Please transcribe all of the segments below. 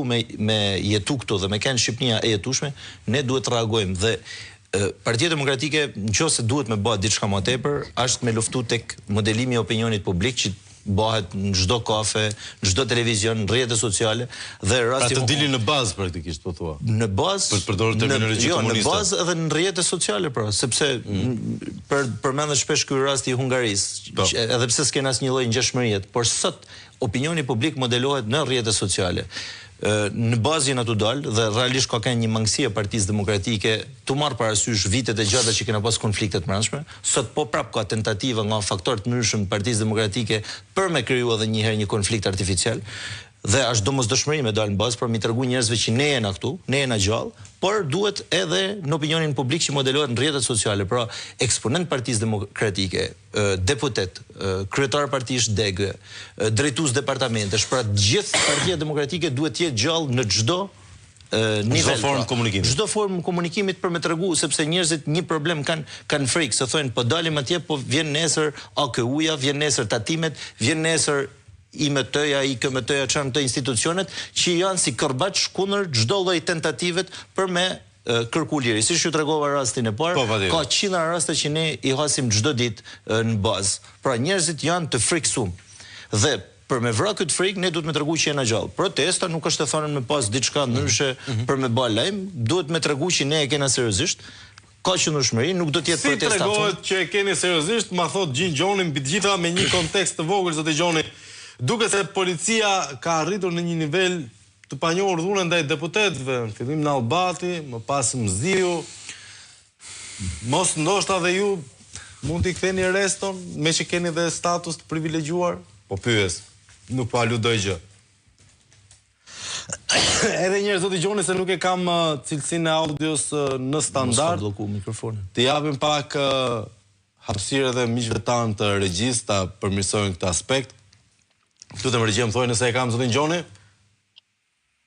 me jetu këtu dhe me kënë Shqipnia e jetueshme, ne duhet të reagojmë dhe Partia Demokratike, nëse duhet me bëhet diçka më tepër, është me luftu tek modelimi i opinionit publik që bëhet në çdo kafe, në çdo televizion, në rrjetet sociale dhe rasti të dilin në bazë praktikisht po thua. Në bazë për të përdorur terminologji komuniste. Në bazë edhe në rrjetet sociale pra, sepse përmendet shpesh ky rasti i Hungarisë, edhe pse s'ken asnjë lloj ngjashmërie, por sot opinioni publik modelohet në rrjetet sociale. Në bazë janë ato dalë dhe realisht ka një mangësi e Partisë Demokratike të marrë parasysh vitet e gjata që kena pas konfliktet brendshme. Sot po prap ka tentativa nga faktorë të ndryshëm të Partisë Demokratike për me kriju edhe një herë një konflikt artificial. Dhe është domosdoshmëri me dalë në bazë për mi tregu njerëzve që ne jena këtu, ne jena gjallë, por duhet edhe në opinionin publik që modelohet në rrjetet sociale. Pra, eksponent Partisë Demokratike, deputet, kryetar partish degë, drejtues departamentesh, pra gjithë Partia Demokratike duhet të jetë gjallë në çdo nivel. Çdo formë komunikimi. Çdo formë komunikimit për me tregu, sepse njerëzit një problem kanë frikë, se thonë po dalim atje, po vjen nesër AKU-ja, vjen nesër tatimet, vjen nesër IMT-ja, IKMT-ja, çan të institucionet që janë si kërbaç kundër çdo lloj tentativet për me kërku liri. Siç ju tregova rastin e parë, ka qindra raste që ne i hasim çdo ditë në bazë. Pra njerëzit janë të friksuar. Dhe për me vrarë këtë frikë, ne duhet me tregu që jena gjallë. Protesta nuk është të thonë me pas diçka ndryshe për me bë lajm, duhet me tregu që ne e kena seriozisht. Ka qëndrueshmëri, nuk do të jetë protesta. Si tregohet që e keni seriozisht, ma thot Gjin Gjoni mbi të gjitha me një kontekst të vogël, zoti Gjoni. Duke se policia ka arritur në një nivel të panjohur dhune ndaj deputetëve, në fillim në Albati, më pas Mziu, mos ndoshta dhe ju mund t'i ktheni reston, me që keni dhe status të privilegjuar, po pyes, nuk po aludoj gjë. Edhe njerë, zoti Gjoni, se nuk e kam cilësinë e audios në standard, të japim pak hapësirë edhe miqve tanë të regjisë ta përmirësojnë këtë aspekt. Këtu të më regjë më thoi nëse e kam zotin Gjoni?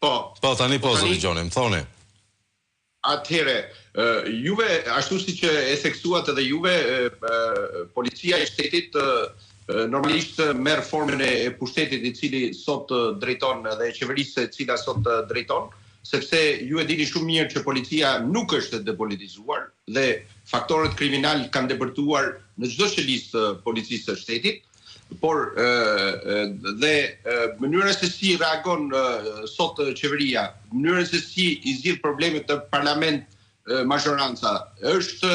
Po, tani po zotin Gjoni, më thoni. Atëhere, juve, ashtu si që e theksuat edhe juve, policia e shtetit normalisht merr formën e pushtetit i cili sot drejton dhe e qeverisë e cila sot drejton, sepse ju e dini shumë mirë që policia nuk është depolitizuar dhe faktorët kriminal kanë depërtuar në çdo qelisë të policisë së shtetit. Por dhe mënyra se si reagon sot qeveria, mënyra se si i zgjidh problemet të parlament mazhoranca, është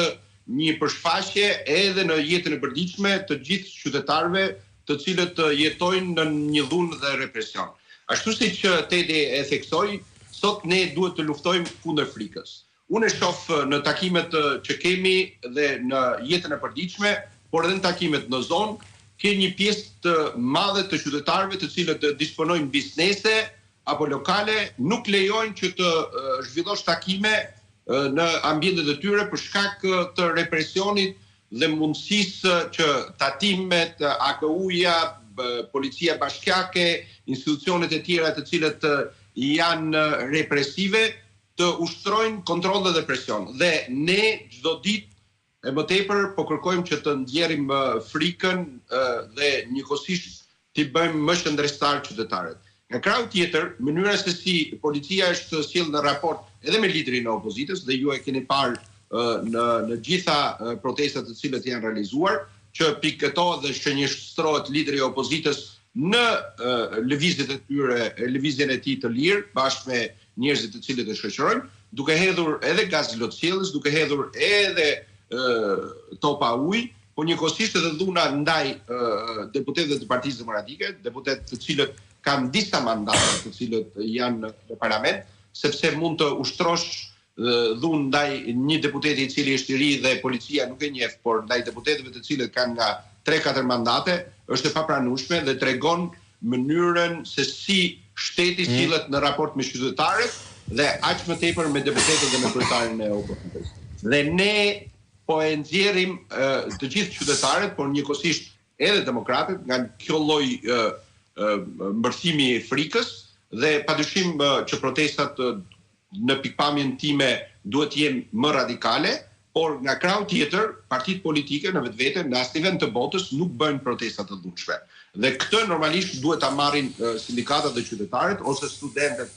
një përshfaqje edhe në jetën e përditshme të gjithë qytetarëve të cilët jetojnë në një dhunë dhe represion. Ashtu si që Tedi e theksoi, sot ne duhet të luftojmë kundër frikës. Unë e shoh në takimet që kemi dhe në jetën e përditshme, por edhe në takimet në zonë, ke një pjesë të madhe të qytetarëve të cilët disponojnë biznese apo lokale, nuk lejojnë që të zhvillosh takime në ambientet e tyre për shkak të represionit dhe mundësisë që tatimet, AKU-ja, policia bashkiake, institucionet e tjera të cilët janë represive, të ushtrojnë kontroll dhe presion. Dhe ne çdo ditë e më tepër po kërkojmë që të ndjerim frikën dhe njëkohësisht t'i bëjmë më shëndetëstar qytetarët. Nga krau tjetër, mënyra se si policia është sjellë në raport edhe me liderin e opozitës dhe ju e keni parë në gjitha protestat të cilët janë realizuar, që pikëtohet dhe shënjeshtrohet lideri i opozitës në lëvizjen e tij të lirë bashkë me njerëzit të cilët e shoqërojnë, duke hedhur edhe gaz lotësjellës, duke hedhur edhe topa ujë, po njëkohësisht edhe dhuna ndaj deputetëve të Partisë Demokratike, deputetë të cilët kanë disa mandate të cilët janë në parlament, sepse mund të ushtrosh dhunë ndaj një deputeti i cili është i ri dhe policia nuk e njeh, por ndaj deputetëve të cilët kanë nga 3-4 mandate, është e papranueshme dhe tregon mënyrën se si shteti sillet në raport me qytetarët dhe aq më tepër me deputetët dhe me kryetarin e opozitës. Dhe ne po e nxjerrim të gjithë qytetarët, por njëkohësisht edhe demokratët nga kjo lloj mbërthimi i frikës dhe padyshim që protestat në pikpamjen time duhet të jenë më radikale, por nga krau tjetër, partitë politike në vetvete në asnjë vend të botës nuk bëjnë protesta të dhunshme. Dhe këtë normalisht duhet ta marrin sindikatat dhe qytetarët ose studentët